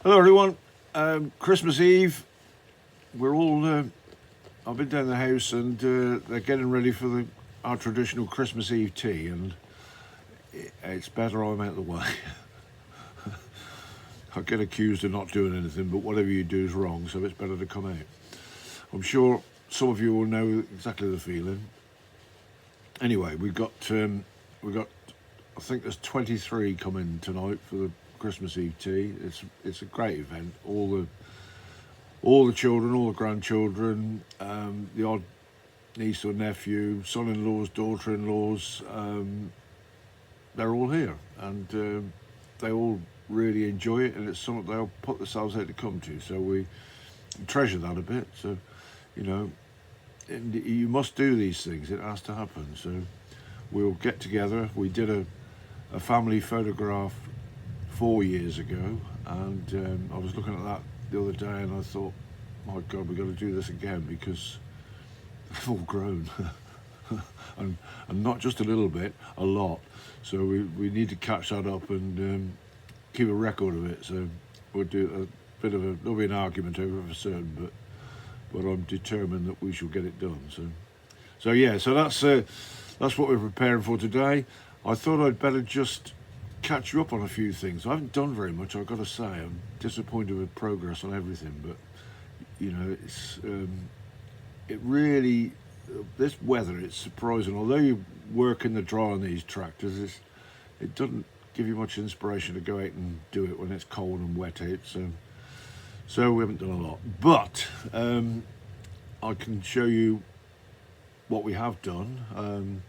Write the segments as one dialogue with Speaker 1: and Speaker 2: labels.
Speaker 1: Hello everyone. Christmas Eve. We're all. I've been down the house and they're getting ready for our traditional Christmas Eve tea, and it's better I'm out of the way. I get accused of not doing anything, but whatever you do is wrong, so it's better to come out. I'm sure some of you will know exactly the feeling. Anyway, we got. I think there's 23 coming tonight for the Christmas Eve tea. It's a great event. All the children, all the grandchildren, the odd niece or nephew, son-in-laws, daughter-in-laws, they're all here, and they all really enjoy it, and it's something they'll put themselves out to come to. So we treasure that a bit. So, you know, and you must do these things. It has to happen. So we'll get together. We did a family photograph 4 years ago, and I was looking at that the other day, and I thought, my God, we've got to do this again, because they've all grown. and not just a little bit, a lot. So we need to catch that up and keep a record of it. So we'll do a bit of there'll be an argument over it for certain, but I'm determined that we shall get it done. So yeah, so that's what we're preparing for today. I thought I'd better just catch you up on a few things. I haven't done very much, I've got to say. I'm disappointed with progress on everything, but you know, it really, this weather, it's surprising. Although you work in the dry on these tractors, it doesn't give you much inspiration to go out and do it when it's cold and wet out. So we haven't done a lot, but I can show you what we have done.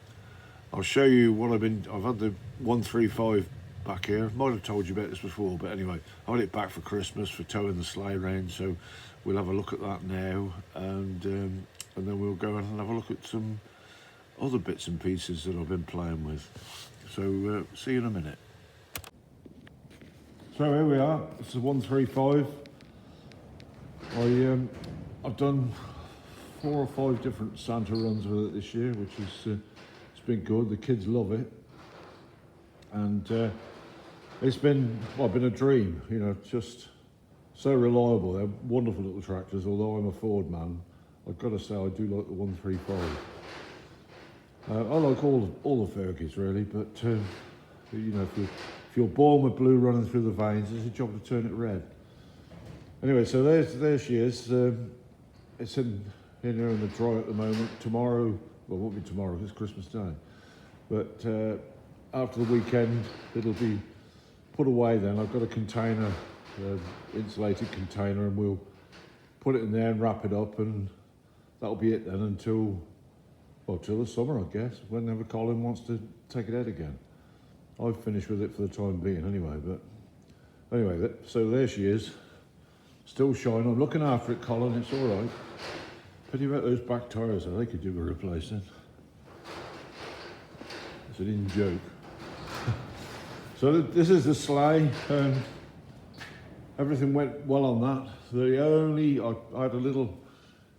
Speaker 1: I'll show you what I've had the 135 back here. Might have told you about this before, but anyway, I had it back for Christmas for towing the sleigh round, so we'll have a look at that now, and then we'll go and have a look at some other bits and pieces that I've been playing with. So see you in a minute. So here we are. It's a 135. I've done 4 or 5 different Santa runs with it this year, which is it's been good. The kids love it, and it's been a dream. You know, just so reliable. They're wonderful little tractors. Although I'm a Ford man, I've got to say I do like the 135. I like all the Fergies really, but you know, if you're born with blue running through the veins, it's a job to turn it red. Anyway, so there she is. It's in here in the dry at the moment. Tomorrow, well, it won't be tomorrow, it's Christmas Day. But after the weekend, it'll be put away then. I've got a container, insulated container, and we'll put it in there and wrap it up, and that'll be it then until the summer, I guess, whenever Colin wants to take it out again. I've finished with it for the time being anyway, but anyway, so there she is. Still shining. I'm looking after it, Colin, it's all right. Pity about those back tyres, though. They could do with replacing. It's an in-joke. So this is the sleigh. Everything went well on that. I had a little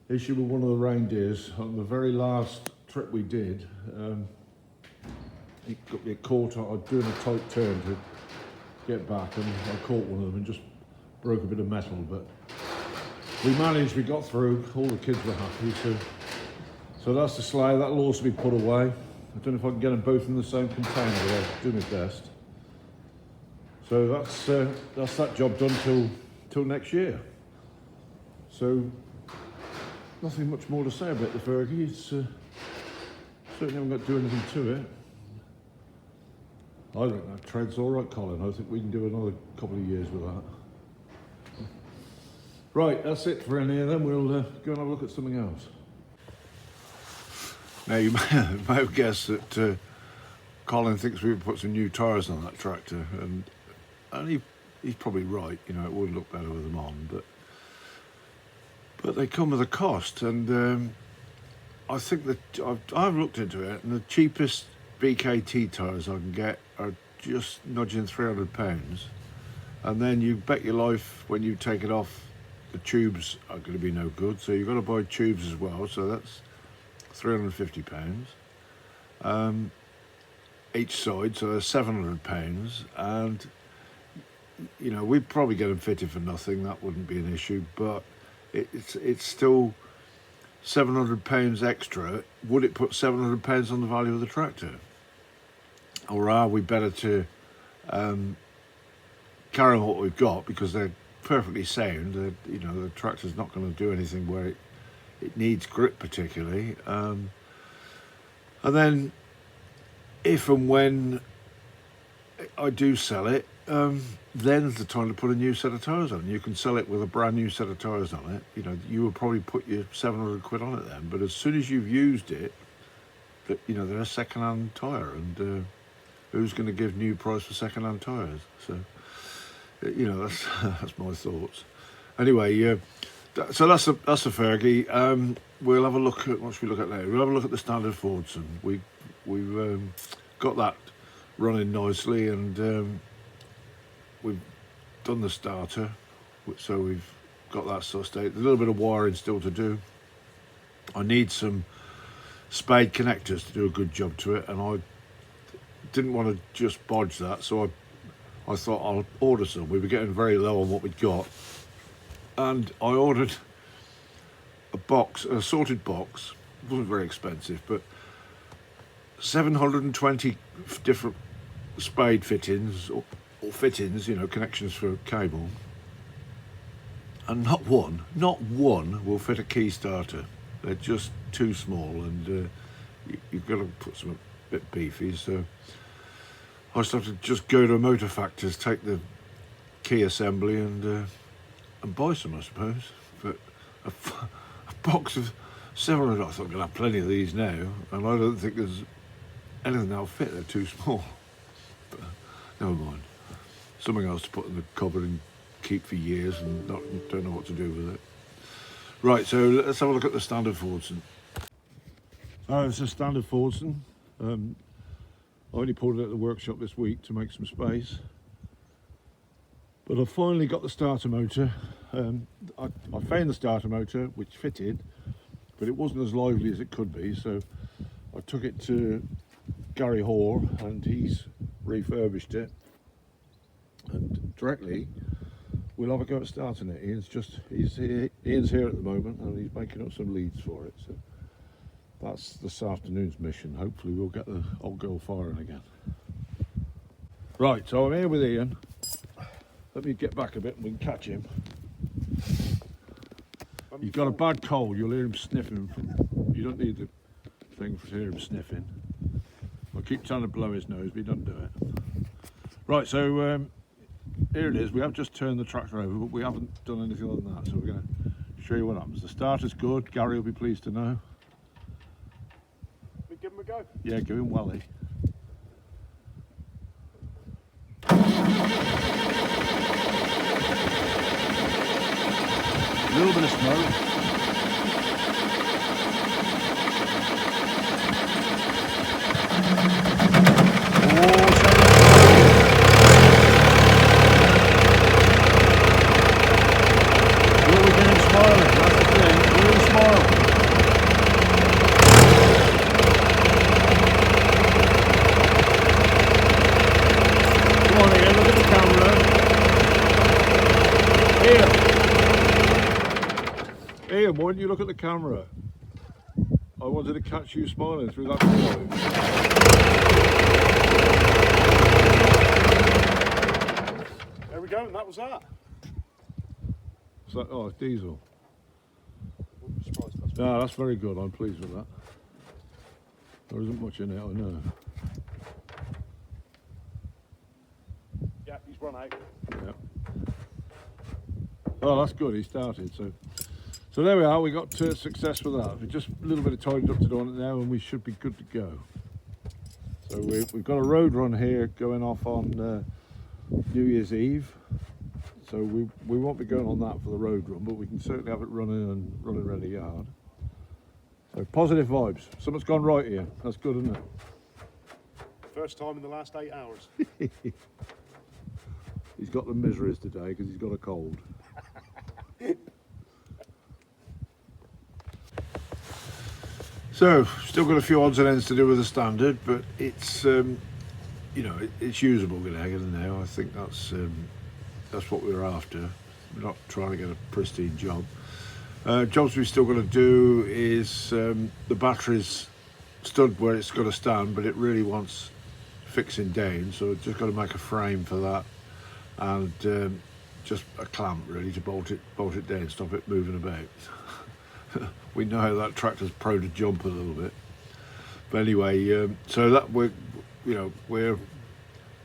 Speaker 1: issue with one of the reindeers on the very last trip we did. It caught. I was doing a tight turn to get back, and I caught one of them and just broke a bit of metal, but we managed, we got through, all the kids were happy, so that's the sleigh. That'll also be put away. I don't know if I can get them both in the same container, but I'll do my best. So that's that job done till next year. So nothing much more to say about the Fergie. It's certainly haven't got to do anything to it. I think that tread's all right, Colin. I think we can do another couple of years with that. Right, that's it for in here then. We'll go and have a look at something else. Now you may have guessed that Colin thinks we would put some new tyres on that tractor, and he's probably right. You know, it would look better with them on, but they come with a cost, and I think that I've looked into it, and the cheapest BKT tyres I can get are just nudging £300, and then you bet your life when you take it off, the tubes are going to be no good, so you've got to buy tubes as well, so that's £350 each side, so they're £700, and you know, we'd probably get them fitted for nothing. That wouldn't be an issue, but it's still £700 extra. Would it put £700 on the value of the tractor, or are we better to carry on what we've got because they're perfectly sound? You know, the tractor's not going to do anything where it needs grip particularly. And then, if and when I do sell it, then's the time to put a new set of tyres on. You can sell it with a brand new set of tyres on it. You know, you will probably put your 700 quid on it then, but as soon as you've used it, you know, they're a second-hand tyre, and who's going to give new price for second-hand tyres? So, you know, that's my thoughts. Anyway, so that's the Fergie. We'll have a look at, what should we look at now? We'll have a look at the standard Forson. We've got that running nicely, and we've done the starter, so we've got that sussed out. There's a little bit of wiring still to do. I need some spade connectors to do a good job to it, and I didn't want to just bodge that, so I thought I'll order some. We were getting very low on what we'd got, and I ordered a sorted box. It wasn't very expensive, but 720 different spade fittings or fittings, you know, connections for cable, and not one will fit a key starter. They're just too small, and you've got to put some a bit beefy. So I just have to just go to Motor Factors, take the key assembly, and buy some, I suppose. But a box of 700, I thought I'm going to have plenty of these now, and I don't think there's anything that'll fit. They're too small. But never mind. Something else to put in the cupboard and keep for years, and don't know what to do with it. Right, so let's have a look at the standard Forson. It's a standard Forson. I only pulled it at the workshop this week to make some space, but I finally got the starter motor. I found the starter motor which fitted, but it wasn't as lively as it could be, so I took it to Gary Hoare, and he's refurbished it, and directly we'll have a go at starting it. Ian's here at the moment, and he's making up some leads for it, so that's this afternoon's mission. Hopefully we'll get the old girl firing again. Right, so I'm here with Ian. Let me get back a bit and we can catch him. He's got a bad cold. You'll hear him sniffing. You don't need the thing to hear him sniffing. I keep trying to blow his nose, but he doesn't do it. Right, so here it is. We have just turned the tractor over, but we haven't done anything other than that, so we're going to show you what happens. The starter's good. Gary will be pleased to know.
Speaker 2: We give him a go?
Speaker 1: Yeah, give him welly. A little bit of smoke. Ian, why don't you look at the camera? I wanted to catch you smiling through that window.
Speaker 2: There we go, and that was that.
Speaker 1: Is that, oh, it's diesel.
Speaker 2: Surprised,
Speaker 1: No, that's very good. I'm pleased with that. There isn't much in it, I know.
Speaker 2: Yeah, he's run out.
Speaker 1: Yeah. Oh, that's good. He started. So there we are. We got success with that. We just a little bit of tidied up to do on it now, and we should be good to go. So we've got a road run here going off on New Year's Eve. So we won't be going on that for the road run, but we can certainly have it running around the yard. So positive vibes. Something's gone right here. That's good, isn't it?
Speaker 2: First time in the last 8 hours.
Speaker 1: He's got the miseries today because he's got a cold. So, still got a few odds and ends to do with the standard, but it's, you know, it's usable now. I think that's that's what we're after. We're not trying to get a pristine job. Jobs we've still got to do is the battery's stood where it's got to stand, but it really wants fixing down, so we've just got to make a frame for that, and just a clamp really to bolt it down, stop it moving about. We know how that tractor's prone to jump a little bit, but anyway, so that we're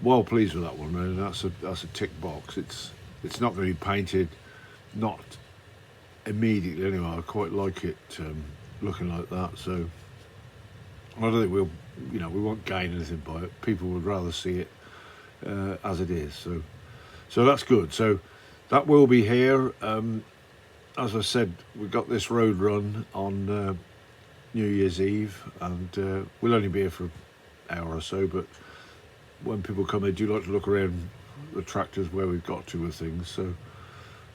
Speaker 1: well pleased with that one, and that's a tick box. It's not going to be painted, not immediately anyway. I quite like it looking like that, so I don't think we won't gain anything by it. People would rather see it as it is, so that's good. So that will be here. As I said, we got this road run on New Year's Eve, and we'll only be here for an hour or so, but when people come, they do like to look around the tractors where we've got to with things, so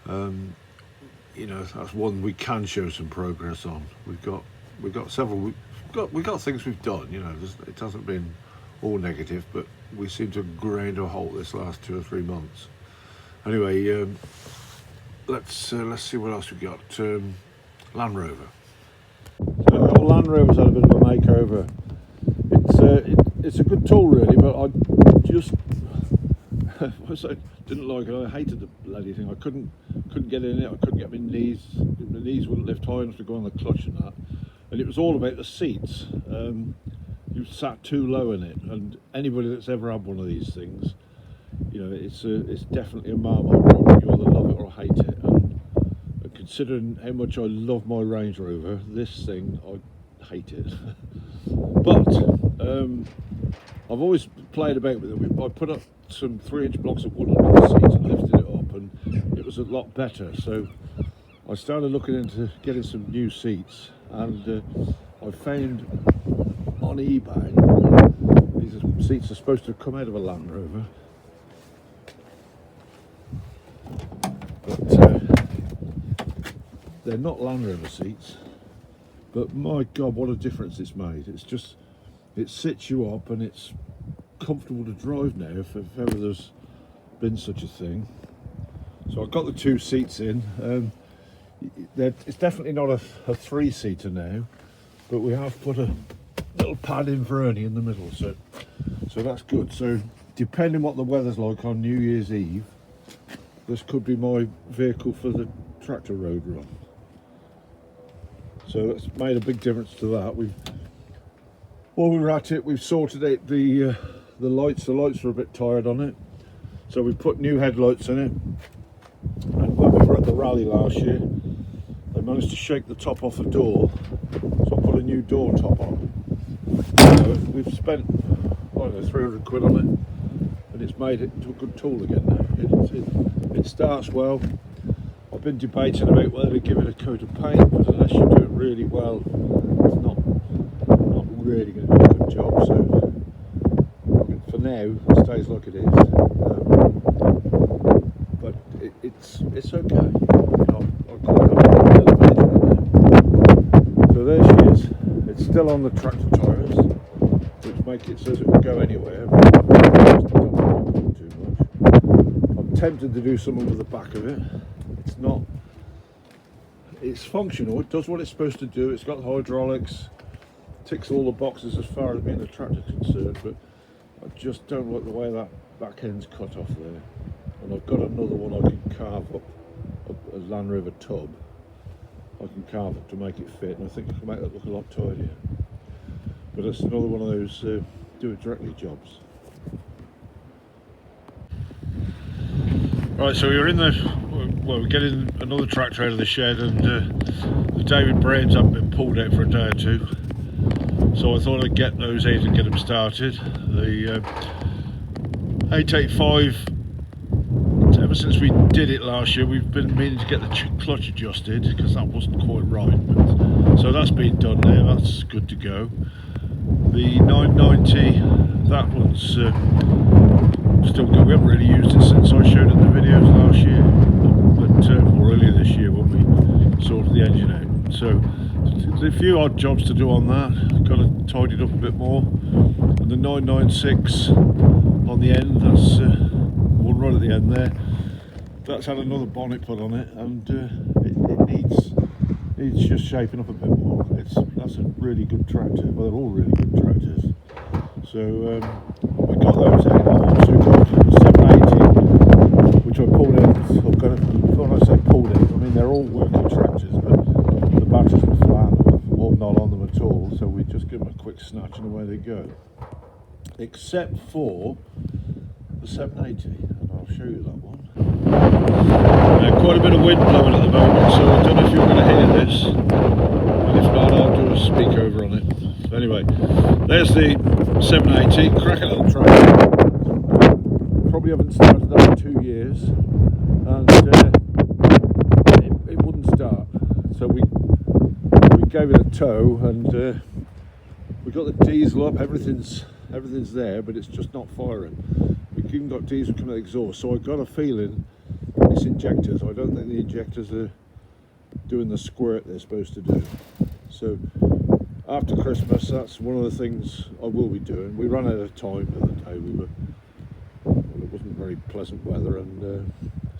Speaker 1: that's one we can show some progress on. We've got several, we've got things we've done, it hasn't been all negative, but we seem to have ground a halt this last 2 or 3 months. Anyway, let's see what else we got. Land Rover. So our Land Rover's had a bit of a makeover. It's a good tool really, but I just I didn't like it. I hated the bloody thing. I couldn't get in it. I couldn't get my knees wouldn't lift high enough to go on the clutch and that. And it was all about the seats. You sat too low in it, and anybody that's ever had one of these things, it's definitely a Marmite product. You either love it or hate it. And considering how much I love my Range Rover, this thing I hate it. But I've always played about with it. I put up some 3-inch blocks of wood under the seats and lifted it up, and it was a lot better. So I started looking into getting some new seats, and I found on eBay these seats are supposed to come out of a Land Rover, but they're not Land Rover seats. But my God, what a difference it's made. It sits you up, and it's comfortable to drive now if ever there's been such a thing. So I've got the 2 seats in. It's definitely not a 3-seater now, but we have put a little pad in for Ernie in the middle, so that's good. So depending what the weather's like on New Year's Eve, this could be my vehicle for the tractor road run. So that's made a big difference to that. While we were at it, we've sorted out the lights. The lights were a bit tired on it, so we put new headlights in it. And when we were at the rally last year, they managed to shake the top off the door, so I put a new door top on. So we've spent, 300 quid on it, and it's made it into a good tool again now. It starts well. I've been debating about whether to give it a coat of paint, but unless you do it really well, it's not really going to do a good job. So for now, it stays like it is. But it's okay. I'm quite happy with the elevator. So there she is. It's still on the tractor tyres, which make it so it will go anywhere. Too much. I'm tempted to do something with the back of it. It's functional, it does what it's supposed to do, it's got hydraulics, ticks all the boxes as far as being the tractor concerned, but I just don't like the way that back end's cut off there. And I've got another one I can carve up, a Land Rover tub, I can carve up to make it fit, and I think I can make that look a lot tidier. But it's another one of those do it directly jobs. Right, so we're we're getting another tractor out of the shed, and the David Brains haven't been pulled out for a day or 2. So I thought I'd get those out and get them started. The 885, ever since we did it last year, we've been meaning to get the clutch adjusted because that wasn't quite right. But, so that's been done now, that's good to go. The 990, that one's still good. We haven't really used it since I showed it in the videos last year, but or earlier this year when we sorted the engine out. So there's a few odd jobs to do on that. Got to tidy it up a bit more. And the 996 on the end, that's one right at the end there. that's had another bonnet put on it, and it needs just shaping up a bit more. That's a really good tractor. Well, they're all really good tractors. So we got those out. I've also got a 780, which I pulled out. I've got when I say pulled out, I mean they're all working tractors, but the batteries were flat or not on them at all. So we just give them a quick snatch and away they go. Except for the 780, and I'll show you that one. Quite a bit of wind blowing at the moment, so I don't know if you're going to hear this, and if not I'll do a speak over on it. So anyway, there's the 780, cracking little tractor. Probably haven't started that in 2 years, and it wouldn't start, so we gave it a tow, and we got the diesel up, everything's there, but it's just not firing. We've even got diesel coming out of the exhaust, so I got a feeling it's injectors. I don't think the injectors are doing the squirt they're supposed to do. So after Christmas, that's one of the things I will be doing. We ran out of time the other day. It wasn't very pleasant weather, and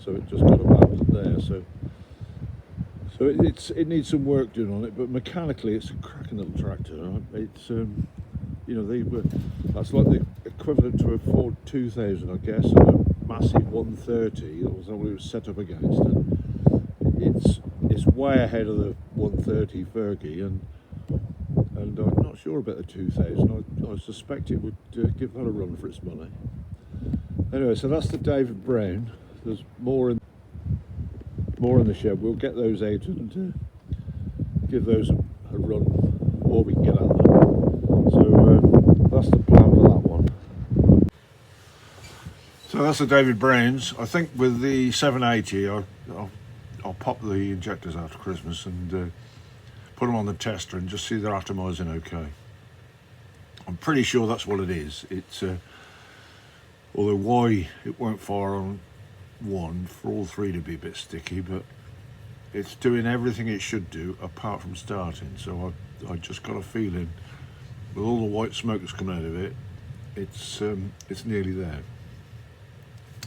Speaker 1: so it just got abandoned there. So it needs some work doing on it, but mechanically it's a cracking little tractor. Right? It's you know, that's like the equivalent to a Ford 2000, I guess, and a massive 130. That was what it was set up against, and it's way ahead of the 130 Fergie, and I'm not sure about the 2000. I suspect it would give that a run for its money. Anyway, so that's the David Brown. There's more in the shed. We'll get those out and give those a run, or we can get at them. So that's the plan for that one. So that's the David Browns. I think with the 780, I'll pop the injectors after Christmas and put them on the tester and just see they're atomizing okay. I'm pretty sure that's what it is. It's although why it won't fire on one for all three to be a bit sticky, but it's doing everything it should do apart from starting. So I just got a feeling with all the white smoke that's coming out of it, it's nearly there.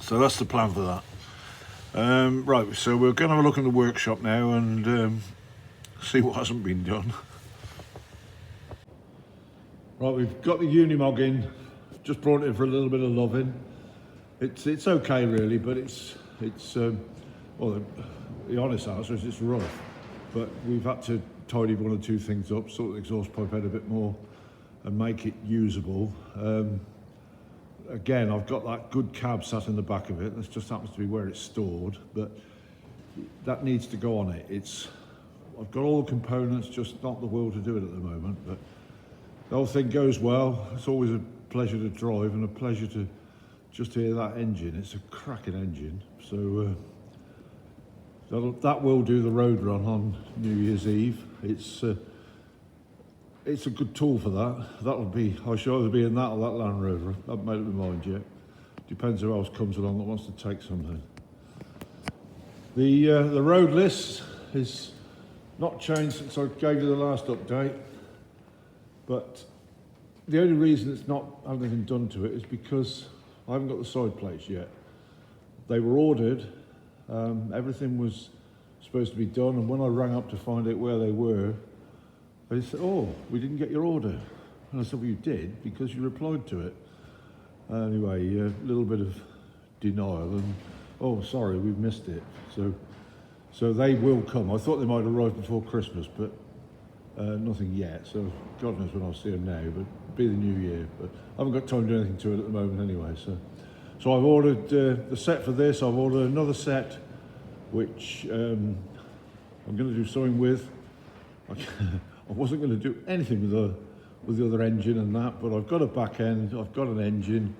Speaker 1: So that's the plan for that. Right, so we're going to have a look in the workshop now and see what hasn't been done. Right, we've got the Unimog in, just brought it in for a little bit of loving. It's okay really, but it's well, the honest answer is it's rough, but we've had to tidy one or two things up, sort the exhaust pipe out a bit more and make it usable. Again, I've got that good cab sat in the back of it. This just happens to be where it's stored, but that needs to go on it. I've got all the components, just not the will to do it at the moment, but the whole thing goes well. It's always a pleasure to drive and a pleasure to just hear that engine. It's a cracking engine, so that will do the road run on New Year's Eve. It's a good tool for that. I should either be in that or that Land Rover. I haven't made up my mind yet. Depends who else comes along that wants to take something. The road list is not changed since I gave you the last update, but the only reason it's not having anything done to it is because I haven't got the side plates yet. They were ordered, everything was supposed to be done, and when I rang up to find out where they were, they said, "Oh, we didn't get your order." And I said, "Well, you did, because you replied to it." Anyway, a little bit of denial, and, "Oh, sorry, we've missed it." So they will come. I thought they might arrive before Christmas, but nothing yet, so God knows when I'll see them now, but it'll be the new year. But I haven't got time to do anything to it at the moment anyway. So I've ordered the set for this. I've ordered another set, which I'm going to do something with. I wasn't going to do anything with the other engine and that, but I've got a back end, I've got an engine.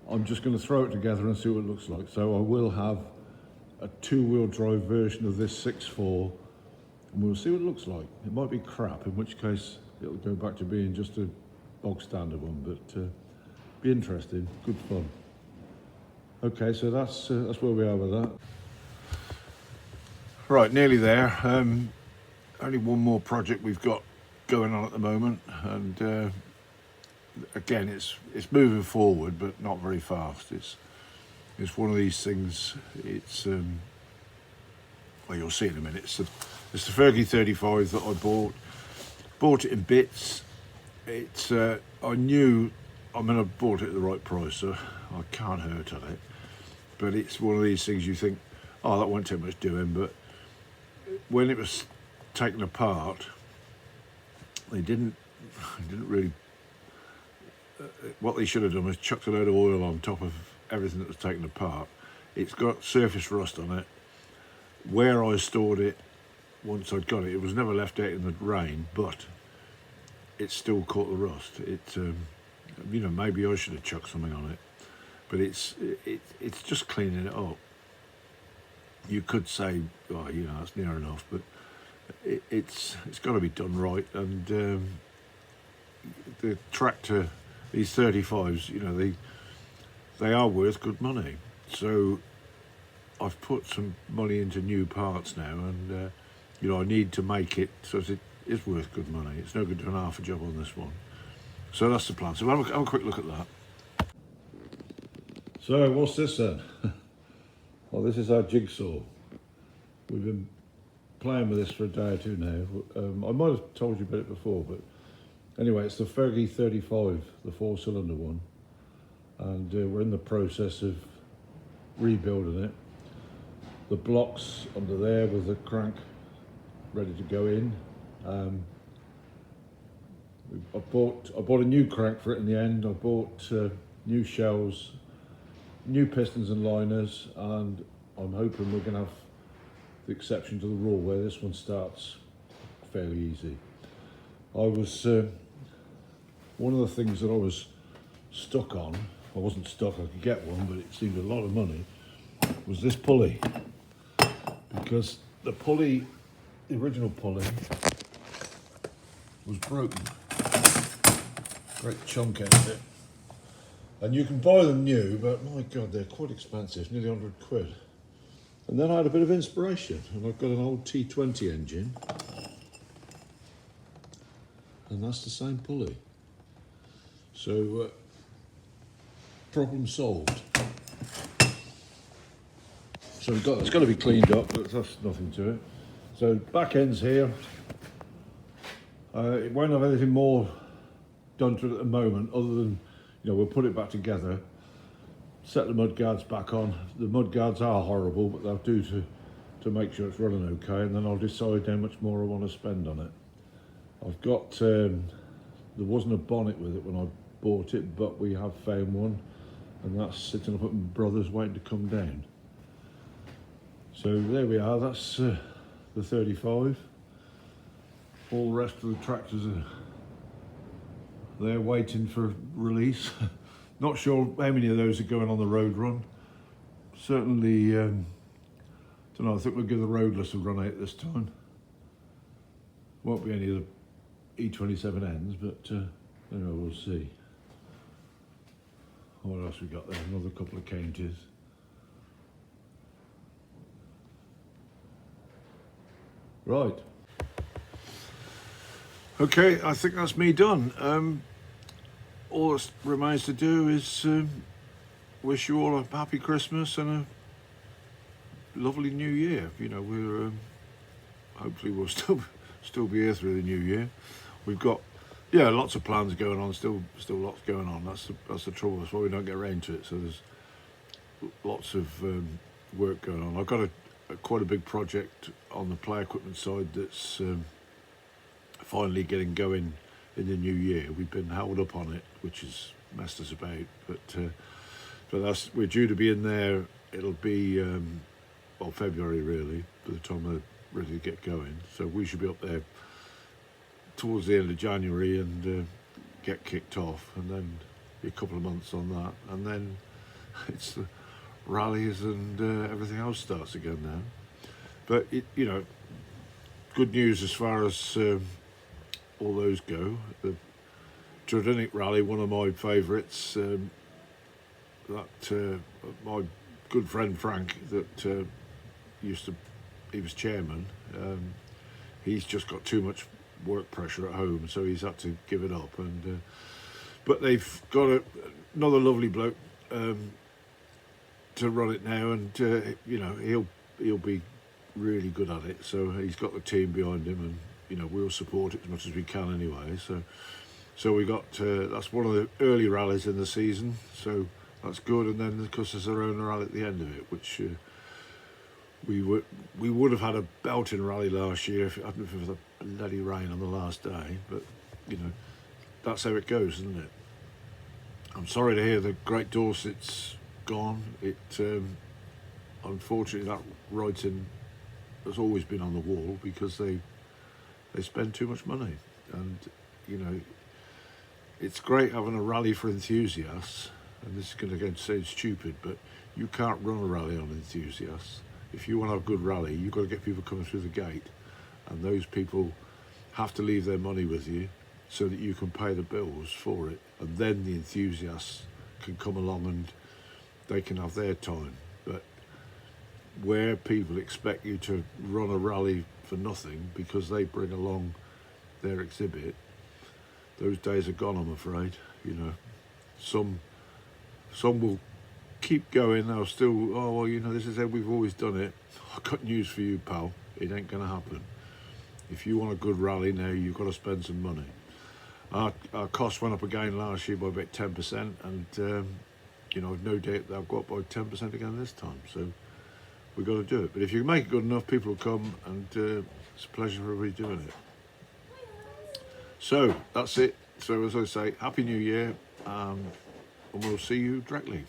Speaker 1: I'm just going to throw it together and see what it looks like. So I will have a two-wheel drive version of this 6.4, and we'll see what it looks like. It might be crap, in which case it'll go back to being just a bog standard one, but be interesting, good fun. Okay, so that's where we are with that. Right, nearly there. Only one more project we've got going on at the moment, and again, it's moving forward, but not very fast. It's one of these things. It's well, you'll see in a minute. It's the Fergie 35 that I bought it in bits. It's I knew, I mean, I bought it at the right price, so I can't hurt on it. But it's one of these things you think, oh, that won't take much doing. But when it was taken apart, they didn't really. What they should have done was chucked a load of oil on top of everything that was taken apart. It's got surface rust on it. Where I stored it, once I'd got it, it was never left out in the rain, but it still caught the rust. It, you know, maybe I should have chucked something on it, but it's just cleaning it up. You could say, oh, you know, it's near enough, but it's got to be done right. And the tractor, these 35s, you know, they are worth good money. So I've put some money into new parts now, and you know, I need to make it so it is worth good money. It's no good doing half a job on this one. So that's the plan. So have a quick look at that. So what's this then? Well, this is our jigsaw. We've been playing with this for a day or two now. I might have told you about it before, but anyway, it's the Fergie 35, the 4-cylinder one, and we're in the process of rebuilding it. The blocks under there with the crank ready to go in. I bought a new crank for it in the end. I bought new shells, new pistons and liners, and I'm hoping we're going to have the exception to the rule where this one starts fairly easy. I was one of the things that I was stuck on. I wasn't stuck, I could get one, but it seemed a lot of money, was this pulley. Because the pulley, the original pulley, was broken. Great chunk out of it. And you can buy them new, but my God, they're quite expensive, nearly 100 quid. And then I had a bit of inspiration, and I've got an old T20 engine, and that's the same pulley. So, problem solved. So it's got to be cleaned up, but that's nothing to it. So back end's here. It won't have anything more done to it at the moment, other than, you know, we'll put it back together, set the mud guards back on. The mud guards are horrible, but they'll do to make sure it's running okay, and then I'll decide how much more I want to spend on it. I've got, there wasn't a bonnet with it when I bought it, but we have found one, and that's sitting up at my brother's waiting to come down. So there we are, that's the 35. All the rest of the tractors are there waiting for release. Not sure how many of those are going on the road run. Certainly, don't know, I think we'll give the roadless a run out this time. Won't be any of the E27Ns, but anyway, we'll see. What else we got there? Another couple of counties. Right. Okay, I think that's me done. All that remains to do is wish you all a happy Christmas and a lovely New Year. You know, we're hopefully we'll still be here through the New Year. We've got lots of plans going on. Still lots going on. That's the trouble. That's why we don't get around to it. So there's lots of work going on. I've got quite a big project on the play equipment side that's finally getting going in the new year. We've been held up on it, which has messed us about, but we're due to be in there. It'll be February really, by the time we're ready to get going. So we should be up there towards the end of January and get kicked off, and then be a couple of months on that, and then it's the rallies and everything else starts again now. But you know, good news as far as all those go. The Tridinic rally, one of my favourites, that my good friend Frank, that he was chairman, he's just got too much work pressure at home, so he's had to give it up. And but they've got another lovely bloke, to run it now, and you know, he'll be really good at it. So he's got the team behind him, and you know, we'll support it as much as we can anyway. So we got that's one of the early rallies in the season, so that's good. And then of course there's our own rally at the end of it, which we would have had a belting rally last year if it hadn't been for the bloody rain on the last day. But you know, that's how it goes, isn't it? I'm sorry to hear the Great Dorset's gone. It unfortunately, that writing has always been on the wall because they spend too much money. And you know, it's great having a rally for enthusiasts, and this is going to sound stupid, but you can't run a rally on enthusiasts. If you want to have a good rally, you've got to get people coming through the gate, and those people have to leave their money with you so that you can pay the bills for it, and then the enthusiasts can come along and they can have their time. But where people expect you to run a rally for nothing because they bring along their exhibit, those days are gone, I'm afraid. You know, some will keep going. They'll still, oh well, you know, this is how we've always done it. I've got news for you, pal. It ain't going to happen. If you want a good rally now, you've got to spend some money. Our costs went up again last year by about 10%, and you know, I've no doubt they'll go up by 10% again this time. So we've got to do it. But if you make it good enough, people will come, and it's a pleasure for everybody doing it. So that's it. So as I say, Happy New Year, and we'll see you directly.